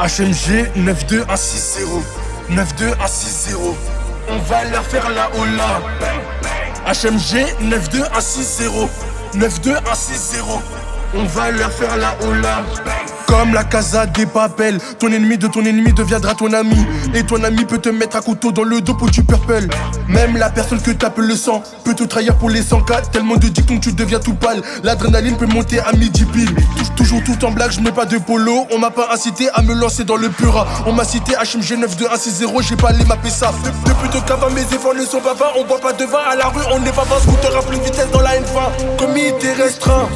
HMG 92160 92160. On va leur faire la hola. HMG 92160 92160. On va leur faire la hola. Comme la Casa des Papel, ton ennemi de ton ennemi deviendra ton ami. Et ton ami peut te mettre un couteau dans le dos pour du purple. Même la personne que t'appelles le sang peut te trahir pour les 100K. Tellement de dictons que tu deviens tout pâle. L'adrénaline peut monter à midi pile. Toujours tout en blague, je mets pas de polo. On m'a pas incité à me lancer dans le pura. On m'a cité HMG 92160, j'ai pas allé mapper ça. Depuis de cava, mes efforts ne sont pas vains. On boit pas de vin à la rue, on n'est pas 20 scooter à pleine vitesse dans la N20. Comité restreint.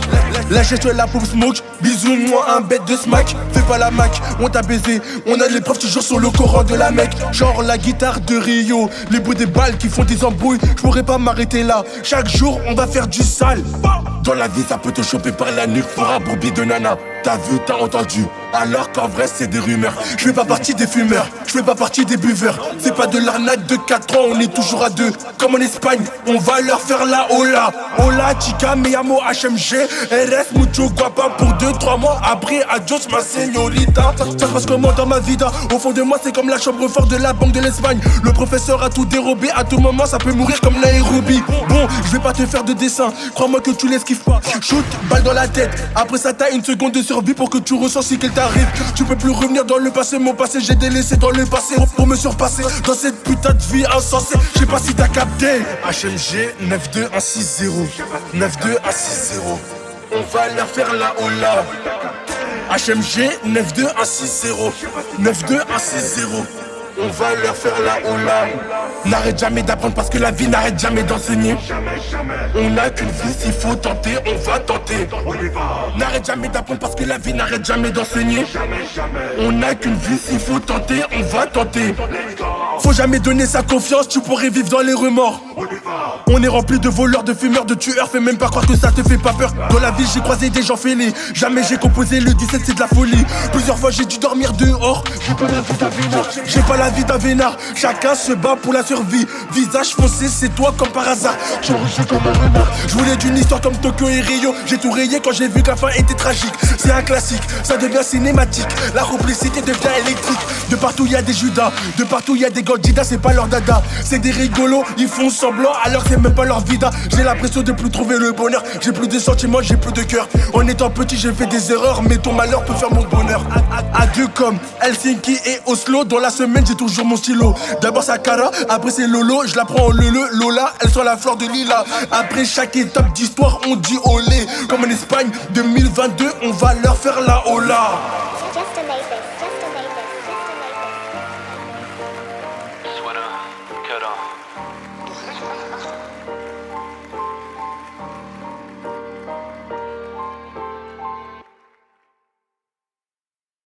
Lâche-toi la pauvre smoke. Bisous, moi un bête de smack. Fais pas la mac, on t'a baisé. On a les preuves toujours sur le Coran de la Mecque. Genre la guitare de Rio. Les bruits des balles qui font des embrouilles. Je pourrais pas m'arrêter là. Chaque jour, on va faire du sale. Dans la vie, ça peut te choper par la nuque pour un bourbier de nana. T'as vu, t'as entendu. Alors qu'en vrai, c'est des rumeurs. Je fais pas partie des fumeurs, je fais pas partie des buveurs. C'est pas de l'arnaque de 4 ans, on est toujours à deux. Comme en Espagne, on va leur faire la hola. Hola, chica, mi amo, HMG. RS, mucho guapa pour 2-3 mois. Après, adios, ma señorita. Ça se passe comment dans ma vida? Au fond de moi, c'est comme la chambre forte de la banque de l'Espagne. Le professeur a tout dérobé, à tout moment, ça peut mourir comme Nairobi. Bon, je vais pas te faire de dessin. Crois-moi que tu l'esquives pas. Shoot, balle dans la tête. Après ça, t'as une seconde de survie pour que tu ressens si qu'elle t'arrive. Tu peux plus revenir dans le passé, mon passé, j'ai délaissé dans le passé pour me surpasser dans cette putain de vie insensée. Je sais pas si t'as capté. HMG 92160 92160. On va leur faire la hola. HMG 92160 92160. On va leur faire la hola. N'arrête jamais d'apprendre parce que la vie n'arrête jamais d'enseigner. On n'a qu'une vie, s'il faut tenter, on va tenter. N'arrête jamais d'apprendre parce que la vie n'arrête jamais d'enseigner. On n'a qu'une vie, s'il faut tenter, on va tenter. Faut jamais donner sa confiance, tu pourrais vivre dans les remords. On est rempli de voleurs, de fumeurs, de tueurs. Fais même pas croire que ça te fait pas peur. Dans la ville j'ai croisé des gens fêlés. Jamais j'ai composé le 17, c'est de la folie. Plusieurs fois j'ai dû dormir dehors. J'ai pas la vie d'un vénard. J'ai pas la vie d'un vénard. Chacun se bat pour la survie. Visage foncé, c'est toi comme par hasard. Je voulais d'une histoire comme Tokyo et Rio. J'ai tout rayé quand j'ai vu que la fin était tragique. C'est un classique, ça devient cinématique. La complicité devient électrique. De partout y a des Judas, de partout y a des Gandhidas. C'est pas leur dada, c'est des rigolos. Ils font semblant alors c'est même pas leur vida. J'ai l'impression de plus trouver le bonheur. J'ai plus de sentiments, j'ai plus de cœur. En étant petit j'ai fait des erreurs, mais ton malheur peut faire mon bonheur. Adieu comme Helsinki et Oslo. Dans la semaine j'ai toujours mon stylo. D'abord Sakara, après c'est Lolo. Je la prends en Lola, elle sort la fleur de Lila. Après chaque étape d'histoire on dit olé. Comme en Espagne 2022, on va leur faire la hola. Just amazing.